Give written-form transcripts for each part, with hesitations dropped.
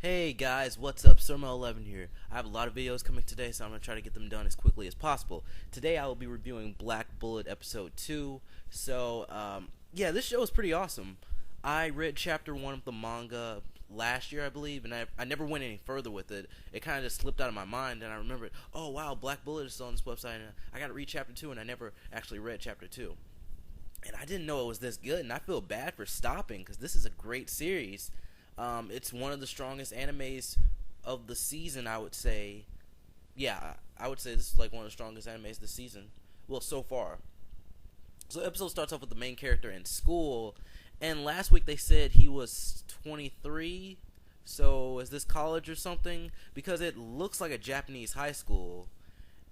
Hey guys, what's up? Surma11 here. I have a lot of videos coming today, so I'm going to try to get them done as quickly as possible. Today I will be reviewing Black Bullet Episode 2. Yeah, this show is pretty awesome. I read Chapter 1 of the manga last year, I believe, and I never went any further with it. It kind of just slipped out of my mind, and I remembered, oh wow, Black Bullet is still on this website, and I got to read Chapter 2, and I never actually read Chapter 2. And I didn't know it was this good, and I feel bad for stopping, because this is a great series. It's one of the strongest animes of the season, I would say. Yeah, I would say this is like one of the strongest animes this season. Well, so far. So the episode starts off with the main character in school, and last week they said he was 23. So is this college or something? Because it looks like a Japanese high school.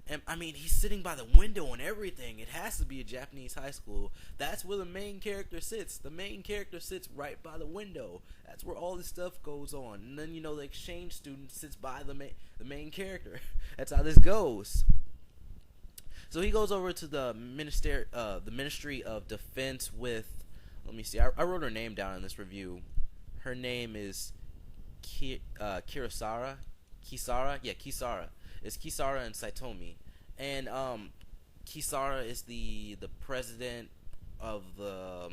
And I mean, he's sitting by the window and everything. It has to be a Japanese high school. That's where the main character sits. The main character sits right by the window. That's where all this stuff goes on. And then, the exchange student sits by the main character. That's how this goes. So he goes over to the Ministry of Defense with, let me see, I wrote her name down in this review. Her name is Kisara. Yeah, Kisara. It's Kisara and Saitomi. And Kisara is the president of the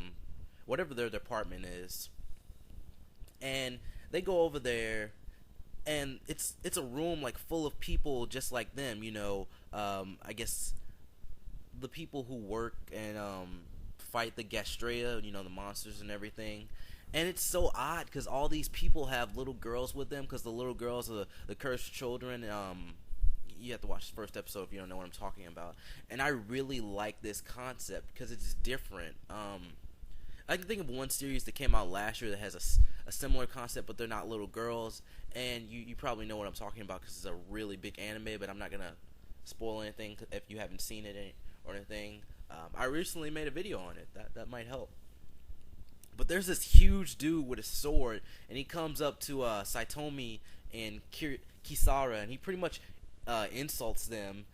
whatever their department is. And they go over there, and it's a room like full of people just like them, I guess the people who work and fight the Gastrea, the monsters and everything. And it's so odd because all these people have little girls with them, because the little girls are the cursed children. You have to watch the first episode if you don't know what I'm talking about. And I really like this concept because it's different. I can think of one series that came out last year that has a similar concept, but they're not little girls. And you probably know what I'm talking about because it's a really big anime, but I'm not going to spoil anything if you haven't seen it or anything. I recently made a video on it. That might help. But there's this huge dude with a sword, and he comes up to Saitomi and Kisara, and he pretty much insults them.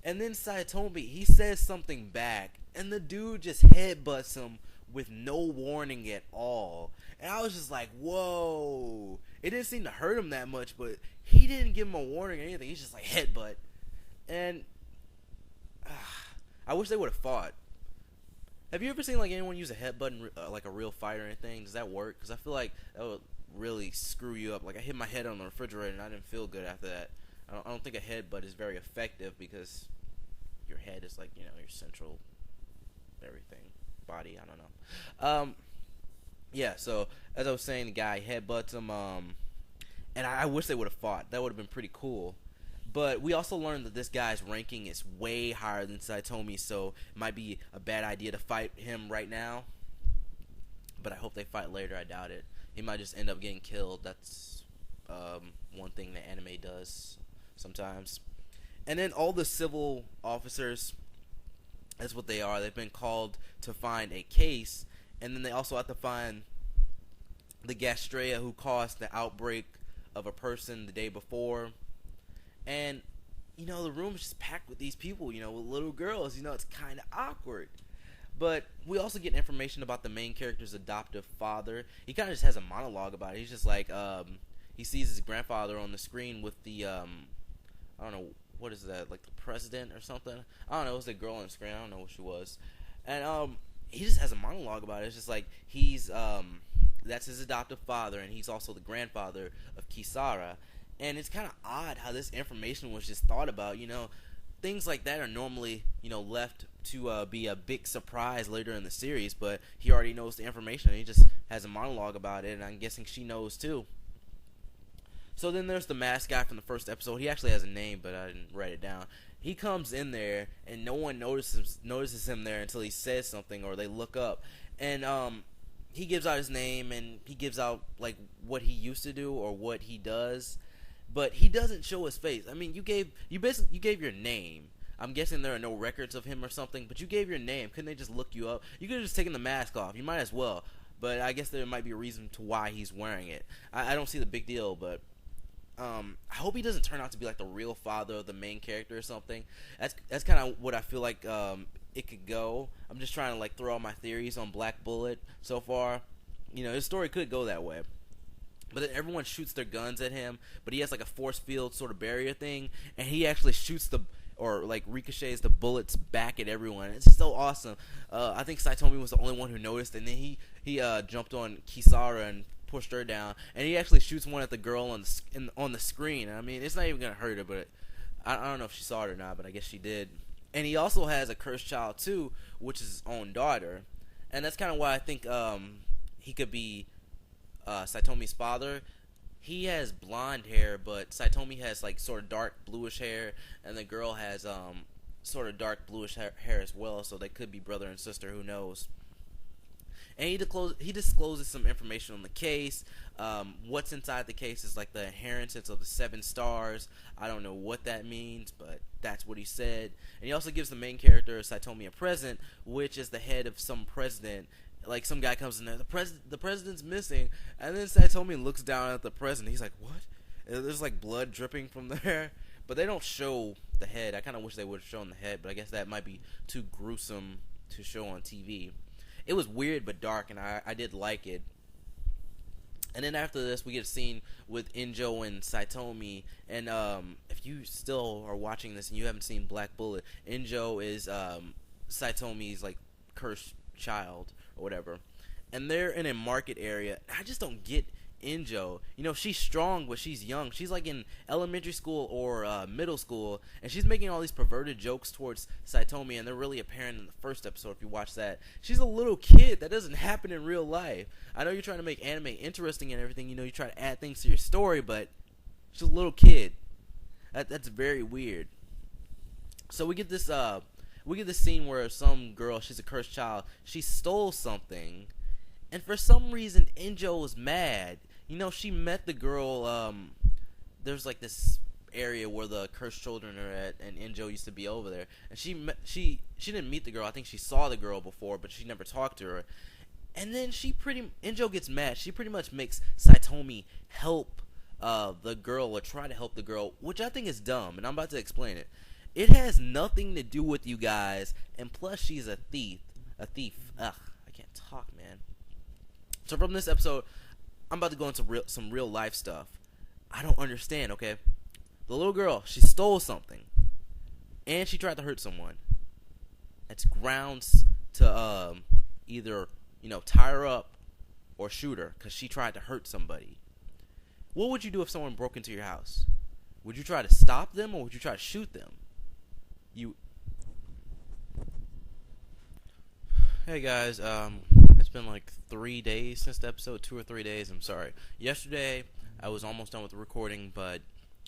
And then Saitomi, he says something back, and the dude just headbutts him with no warning at all. And I was just like, whoa. It didn't seem to hurt him that much, but he didn't give him a warning or anything. He's just like, headbutt. And I wish they would have fought. Have you ever seen like anyone use a headbutt in like a real fight or anything? Does that work? Because I feel like that would really screw you up. Like I hit my head on the refrigerator and I didn't feel good after that. I don't think a headbutt is very effective because your head is like, your central everything. Body, I don't know. Yeah, so as I was saying, the guy headbutts him, and I wish they would have fought. That would have been pretty cool. But we also learned that this guy's ranking is way higher than Saitomi, so it might be a bad idea to fight him right now. But I hope they fight later. I doubt it. He might just end up getting killed. That's one thing that anime does sometimes. And then all the civil officers, that's what they are. They've been called to find a case, and then they also have to find the Gastrea who caused the outbreak of a person the day before. And the room is just packed with these people, with little girls. It's kind of awkward. But we also get information about the main character's adoptive father. He kind of just has a monologue about it. He's just like, he sees his grandfather on the screen with the, I don't know, what is that, like the president or something? I don't know, it was a girl on the screen. I don't know what she was. And he just has a monologue about it. It's just like he's, that's his adoptive father, and he's also the grandfather of Kisara. And it's kind of odd how this information was just thought about. Things like that are normally, left to be a big surprise later in the series, but he already knows the information, and he just has a monologue about it, and I'm guessing she knows too. So then there's the masked guy from the first episode. He actually has a name, but I didn't write it down. He comes in there, and no one notices him there until he says something or they look up. And he gives out his name, and he gives out like what he used to do or what he does, but he doesn't show his face. I mean, you gave your name. I'm guessing there are no records of him or something, but you gave your name. Couldn't they just look you up? You could have just taken the mask off. You might as well. But I guess there might be a reason to why he's wearing it. I don't see the big deal, but I hope he doesn't turn out to be like the real father of the main character or something. That's kind of what I feel like it could go. I'm just trying to like throw out my theories on Black Bullet so far. His story could go that way. but then everyone shoots their guns at him, but he has like a force field sort of barrier thing, and he actually shoots the or like ricochets the bullets back at everyone. It's so awesome. I think Saitomi was the only one who noticed, and then he jumped on Kisara and pushed her down, and he actually shoots one at the girl on the screen. I mean, it's not even gonna hurt her, but I don't know if she saw it or not, but I guess she did. And he also has a cursed child too, which is his own daughter, and that's kind of why I think he could be Saitomi's father. He has blonde hair, but Saitomi has like sort of dark bluish hair, and the girl has sort of dark bluish hair as well. So they could be brother and sister. Who knows? And he discloses some information on the case. What's inside the case is like the inheritance of the 7 stars. I don't know what that means, but that's what he said. And he also gives the main character Saitomi a present, which is the head of some president. Like some guy comes in there, the president's missing, and then Saitomi looks down at the president. He's like, "What?" And there's like blood dripping from there, but they don't show the head. I kind of wish they would have shown the head, but I guess that might be too gruesome to show on TV. It was weird but dark, and I did like it. And then after this, we get a scene with Injo and Saitomi. And if you still are watching this and you haven't seen Black Bullet, Injo is Saitomi's like cursed child or whatever. And they're in a market area. I just don't get Injo. You know, she's strong, but she's young. She's like in elementary school or middle school, and she's making all these perverted jokes towards Saitomi, and they're really apparent in the first episode if you watch that. She's a little kid. That doesn't happen in real life. I know you're trying to make anime interesting and everything. You know, you try to add things to your story, but she's a little kid. That's very weird. So we get this scene where some girl, she's a cursed child, she stole something, and for some reason Injo was mad. You know, she met the girl. There's like this area where the cursed children are at, and Injo used to be over there. And she didn't meet the girl. I think she saw the girl before, but she never talked to her. And then Injo gets mad. She pretty much makes Saitomi help the girl, or try to help the girl, which I think is dumb, and I'm about to explain it. It has nothing to do with you guys, and plus she's a thief. Ugh, I can't talk, man. So from this episode, I'm about to go into some real life stuff. I don't understand, okay? The little girl, she stole something, and she tried to hurt someone. That's grounds to either, tie her up or shoot her, because she tried to hurt somebody. What would you do if someone broke into your house? Would you try to stop them, or would you try to shoot them? Hey guys, it's been like 3 days since the episode, 2 or 3 days, I'm sorry. Yesterday, I was almost done with the recording, but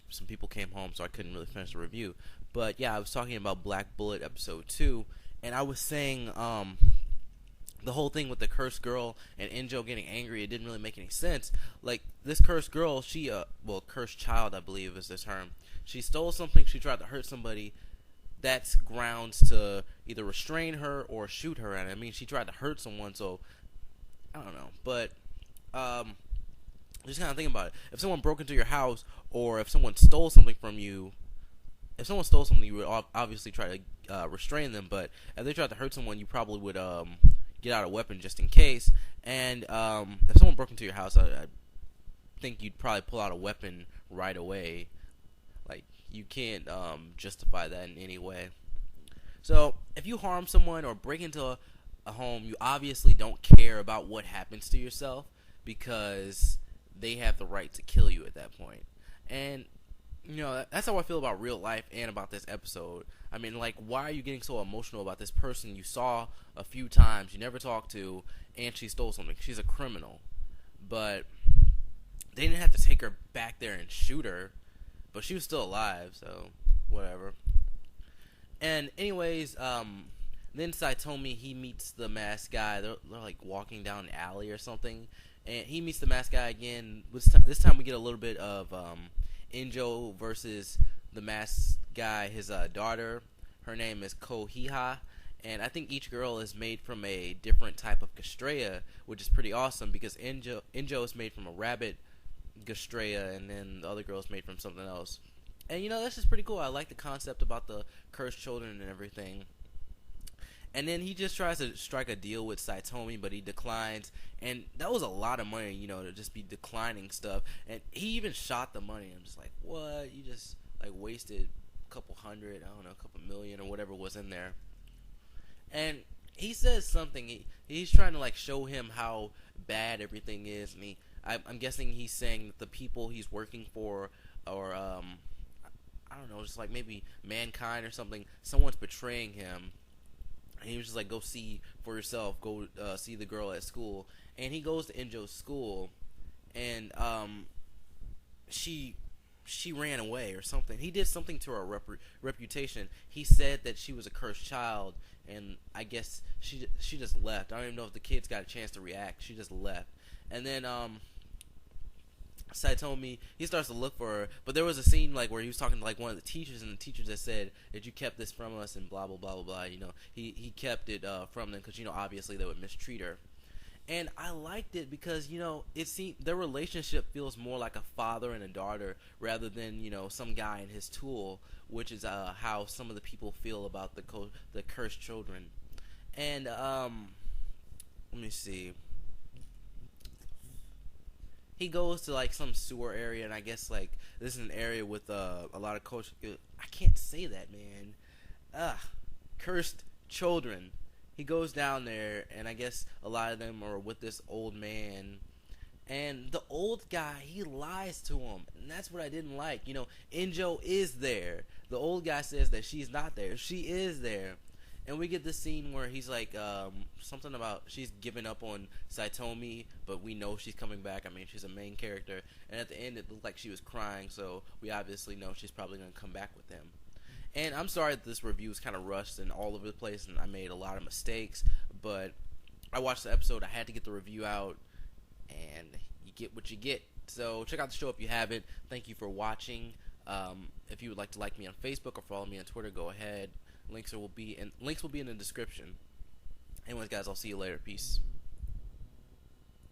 some people came home, so I couldn't really finish the review. But yeah, I was talking about Black Bullet episode 2, and I was saying, the whole thing with the cursed girl and Injo getting angry, it didn't really make any sense. Like, this cursed girl, cursed child, I believe is the term. She stole something, she tried to hurt somebody. That's grounds to either restrain her or shoot her. And I mean, she tried to hurt someone, so I don't know. But just kind of think about it. If someone broke into your house, or if someone stole something from you, you would obviously try to restrain them. But if they tried to hurt someone, you probably would get out a weapon just in case. And if someone broke into your house, I think you'd probably pull out a weapon right away. Like, you can't justify that in any way. So, if you harm someone or break into a home, you obviously don't care about what happens to yourself, because they have the right to kill you at that point. And, that's how I feel about real life and about this episode. I mean, like, why are you getting so emotional about this person you saw a few times, you never talked to, and she stole something? She's a criminal. But they didn't have to take her back there and shoot her. But she was still alive, so whatever. And anyways, then Saitomi, he meets the masked guy. They're like walking down an alley or something, and he meets the masked guy again. This time we get a little bit of Injo versus the masked guy, his daughter. Her name is Kohiha, and I think each girl is made from a different type of Gastrea, which is pretty awesome, because Injo is made from a rabbit Gastrea, and then the other girl's made from something else. And that's just pretty cool. I like the concept about the cursed children and everything. And then he just tries to strike a deal with Saitomi, but he declines. And that was a lot of money, you know, to just be declining stuff. And he even shot the money. I'm just like, what? You just like wasted a couple hundred, I don't know, a couple million or whatever was in there. And he says something. He's trying to like show him how bad everything is. And I'm guessing he's saying that the people he's working for, or I don't know, just like maybe mankind or something. Someone's betraying him. And he was just like, go see for yourself. Go see the girl at school. And he goes to Injo's school, and she ran away or something. He did something to her reputation. He said that she was a cursed child, and I guess she just left. I don't even know if the kids got a chance to react. She just left. And then Saitomi, he starts to look for her, but there was a scene like where he was talking to like one of the teachers, and the teacher just said that you kept this from us and blah blah blah blah blah. You know, he kept it from them because, you know, obviously they would mistreat her. And I liked it because, you know, it seemed their relationship feels more like a father and a daughter rather than, you know, some guy and his tool, which is how some of the people feel about the cursed children. And let me see. He goes to like some sewer area, and I guess like this is an area with a lot of culture. I can't say that, man. Cursed children. He goes down there, and I guess a lot of them are with this old man. And the old guy, he lies to him, and that's what I didn't like. You know, Injo is there. The old guy says that she's not there. She is there. And we get this scene where he's like, something about she's giving up on Saitomi, but we know she's coming back. I mean, she's a main character. And at the end, it looked like she was crying, so we obviously know she's probably going to come back with him. And I'm sorry that this review is kind of rushed and all over the place, and I made a lot of mistakes, but I watched the episode. I had to get the review out, and you get what you get. So check out the show if you haven't. Thank you for watching. If you would like me on Facebook or follow me on Twitter, go ahead. Links will be in the description. Anyways, guys, I'll see you later. Peace.